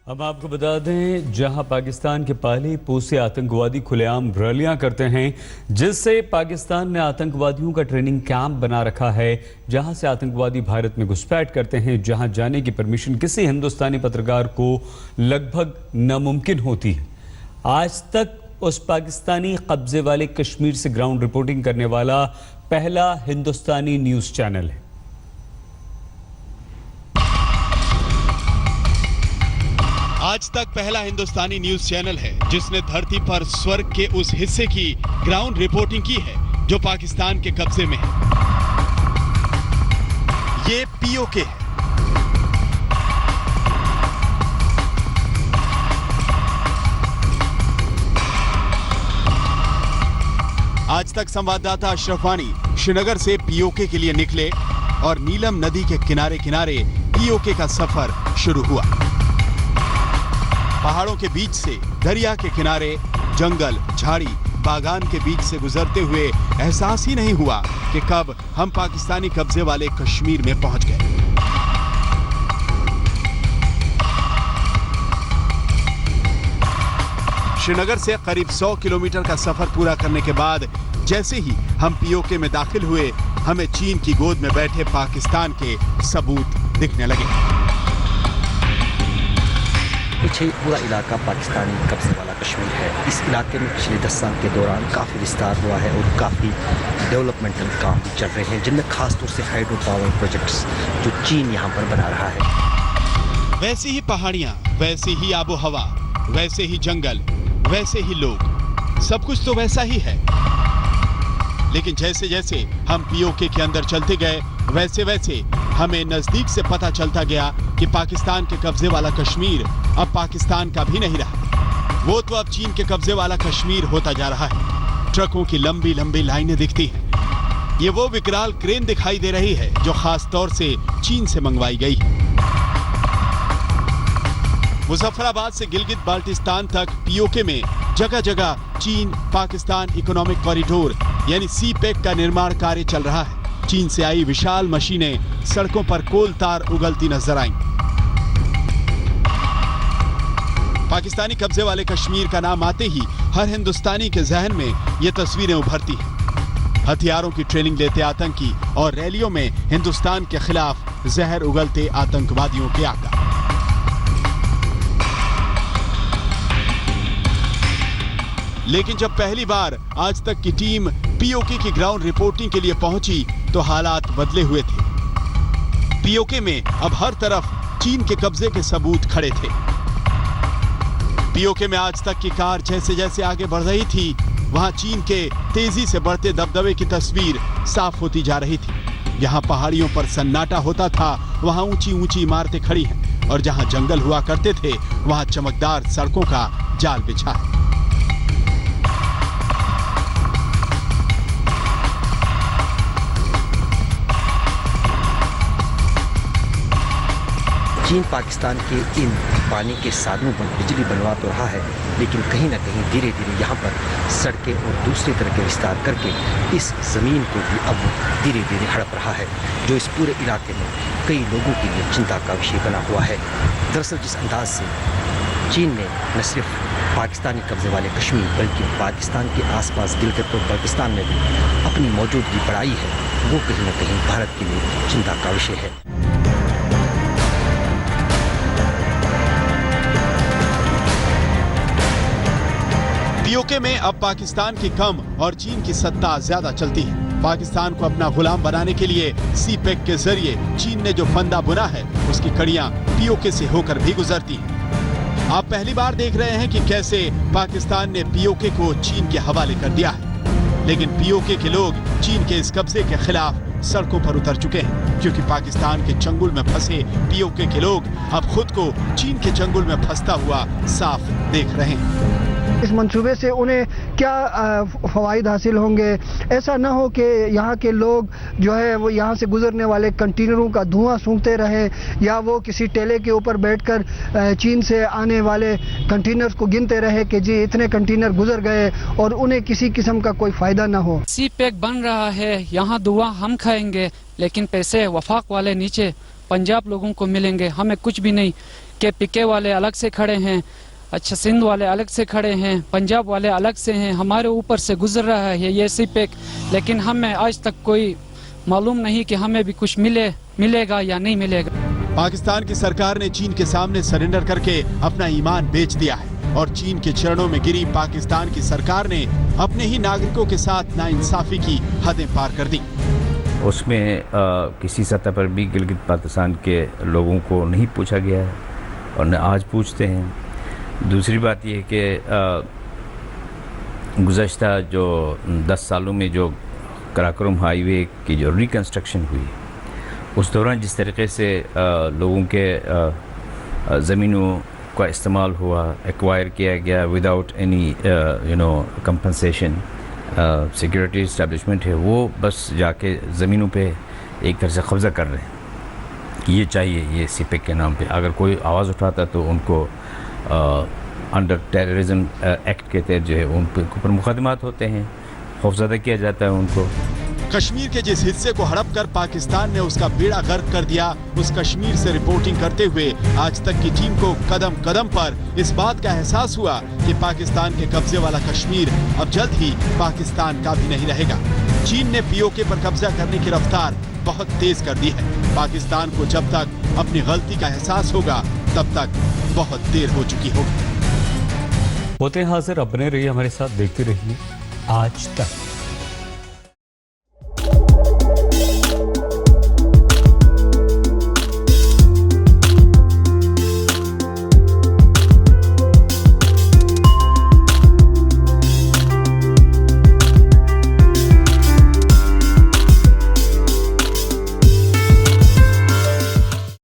अब आपको बता दें, जहां पाकिस्तान के पहले पोसे आतंकवादी खुलेआम रैलियां करते हैं, जिससे पाकिस्तान ने आतंकवादियों का ट्रेनिंग कैंप बना रखा है, जहां से आतंकवादी भारत में घुसपैठ करते हैं, जहां जाने की परमिशन किसी हिंदुस्तानी पत्रकार को लगभग नामुमकिन होती है। आज तक उस पाकिस्तानी कब्जे वाले कश्मीर से ग्राउंड रिपोर्टिंग करने वाला पहला हिंदुस्तानी न्यूज चैनल है। आज तक पहला हिंदुस्तानी न्यूज चैनल है जिसने धरती पर स्वर्ग के उस हिस्से की ग्राउंड रिपोर्टिंग की है जो पाकिस्तान के कब्जे में है। ये पीओके है। आज तक संवाददाता अशरफ वानी श्रीनगर से पीओके के लिए निकले और नीलम नदी के किनारे किनारे पीओके का सफर शुरू हुआ। पहाड़ों के बीच से दरिया के किनारे जंगल, झाड़ी, बागान के बीच से गुजरते हुए एहसास ही नहीं हुआ कि कब हम पाकिस्तानी कब्जे वाले कश्मीर में पहुंच गए। श्रीनगर से करीब 100 किलोमीटर का सफर पूरा करने के बाद जैसे ही हम पीओके में दाखिल हुए, हमें चीन की गोद में बैठे पाकिस्तान के सबूत दिखने लगे। पीछे पूरा इलाका पाकिस्तानी कब्जे वाला कश्मीर है। इस इलाके में पिछले 10 साल के दौरान काफ़ी विस्तार हुआ है और काफ़ी डेवलपमेंटल काम भी चल रहे हैं, जिनमें खासतौर से हाइड्रो पावर प्रोजेक्ट्स जो चीन यहाँ पर बना रहा है। वैसी ही पहाड़ियाँ, वैसे ही आबो हवा, वैसे ही जंगल, वैसे ही लोग, सब कुछ तो वैसा ही है। लेकिन जैसे जैसे हम पीओके के अंदर चलते गए, वैसे वैसे हमें नजदीक से पता चलता गया कि पाकिस्तान के कब्जे वाला कश्मीर अब पाकिस्तान का भी नहीं रहा। वो तो अब चीन के कब्जे वाला कश्मीर होता जा रहा है। ट्रकों की लंबी लंबी लाइनें दिखती हैं। ये वो विकराल क्रेन दिखाई दे रही है जो खास तौर से चीन से मंगवाई गई है। मुजफ्फराबाद से गिलगित बाल्टिस्तान तक पीओके में जगह जगह चीन पाकिस्तान इकोनॉमिक कॉरिडोर यानी सीपेक का निर्माण कार्य चल रहा है। चीन से आई विशाल मशीनें सड़कों पर कोल तार उगलती नजर आईं। पाकिस्तानी कब्जे वाले कश्मीर का नाम आते ही हर हिंदुस्तानी के जहन में ये तस्वीरें उभरती हैं। हथियारों की ट्रेनिंग लेते आतंकी और रैलियों में हिंदुस्तान के खिलाफ जहर उगलते आतंकवादियों के आका। लेकिन जब पहली बार आज तक की टीम पीओके की ग्राउंड रिपोर्टिंग के लिए पहुंची तो हालात बदले हुए थे। पीओके में अब हर तरफ चीन के कब्जे के सबूत खड़े थे। पीओके में आज तक की कार जैसे जैसे आगे बढ़ रही थी, वहां चीन के तेजी से बढ़ते दबदबे की तस्वीर साफ होती जा रही थी। जहां पहाड़ियों पर सन्नाटा होता था, वहां ऊंची ऊंची इमारतें खड़ी हैं और जहां जंगल हुआ करते थे, वहां चमकदार सड़कों का जाल बिछा है। चीन पाकिस्तान के इन पानी के साधनों पर बिजली बनवा तो रहा है, लेकिन कहीं ना कहीं धीरे धीरे यहाँ पर सड़कें और दूसरे तरह के विस्तार करके इस ज़मीन को भी अब धीरे धीरे हड़प रहा है, जो इस पूरे इलाके में कई लोगों के लिए चिंता का विषय बना हुआ है। दरअसल जिस अंदाज से चीन ने न सिर्फ पाकिस्तानी कब्जे वाले कश्मीर बल्कि पाकिस्तान के आसपास गिलगित और बाल्टिस्तान में भी अपनी मौजूदगी बढ़ाई है, वो कहीं न कहीं भारत के लिए चिंता का विषय है। पीओके में अब पाकिस्तान की कम और चीन की सत्ता ज्यादा चलती है। पाकिस्तान को अपना गुलाम बनाने के लिए सीपेक के जरिए चीन ने जो फंदा बुना है, उसकी कड़ियां पीओके से होकर भी गुजरती हैं। आप पहली बार देख रहे हैं कि कैसे पाकिस्तान ने पीओके को चीन के हवाले कर दिया है। लेकिन पीओके के लोग चीन के इस कब्जे के खिलाफ सड़कों पर उतर चुके हैं, क्योंकि पाकिस्तान के चंगुल में फंसे पीओके के लोग अब खुद को चीन के चंगुल में फंसता हुआ साफ देख रहे हैं। इस मंसूबे से उन्हें क्या फ़वाइद हासिल होंगे। ऐसा ना हो कि यहाँ के लोग जो है वो यहाँ से गुजरने वाले कंटेनरों का धुआं सूंघते रहें, या वो किसी टेले के ऊपर बैठकर चीन से आने वाले कंटेनर्स को गिनते रहे कि जी इतने कंटेनर गुजर गए और उन्हें किसी किस्म का कोई फ़ायदा ना हो। सीपेक बन रहा है, यहाँ धुआं हम खाएंगे, लेकिन पैसे वफाक वाले नीचे पंजाब लोगों को मिलेंगे, हमें कुछ भी नहीं। के पीके वाले अलग से खड़े हैं, अच्छा सिंध वाले अलग से खड़े हैं, पंजाब वाले अलग से हैं। हमारे ऊपर से गुजर रहा है ये सीपेक, लेकिन हमें आज तक कोई मालूम नहीं कि हमें भी कुछ मिलेगा या नहीं मिलेगा। पाकिस्तान की सरकार ने चीन के सामने सरेंडर करके अपना ईमान बेच दिया है और चीन के चरणों में गिरी पाकिस्तान की सरकार ने अपने ही नागरिकों के साथ नाइंसाफी की हदें पार कर दी। उसमें किसी सतह पर भी गिलगित बाल्टिस्तान के लोगों को नहीं पूछा गया है और न आज पूछते हैं। दूसरी बात यह कि गुज़श्ता जो 10 सालों में जो कराकोरम हाईवे की जो रिकन्स्ट्रक्शन हुई, उस दौरान जिस तरीके से लोगों के ज़मीनों का इस्तेमाल हुआ, एक्वायर किया गया without any compensation, security establishment है वो बस जाके ज़मीनों पे एक तरह से कब्ज़ा कर रहे हैं। ये चाहिए ये सीपेक के नाम पे। अगर कोई आवाज़ उठाता तो उनको अंडर टेररिज्म एक्ट के तहत जो है उन ऊपर मुकदमात होते हैं, खौफजदा किया जाता है उनको। कश्मीर के जिस हिस्से को हड़प कर पाकिस्तान ने उसका बेड़ा गर्क कर दिया, उस कश्मीर से रिपोर्टिंग करते हुए आज तक की टीम को कदम कदम पर इस बात का एहसास हुआ कि पाकिस्तान के कब्जे वाला कश्मीर अब जल्द ही पाकिस्तान का भी नहीं रहेगा। चीन ने पीओके पर कब्जा करने की रफ्तार बहुत तेज कर दी है। पाकिस्तान को जब तक अपनी गलती का एहसास होगा तब तक बहुत देर हो चुकी होगी। होते हाजिर, अब बने रहिए हमारे साथ, देखते रहिए आज तक।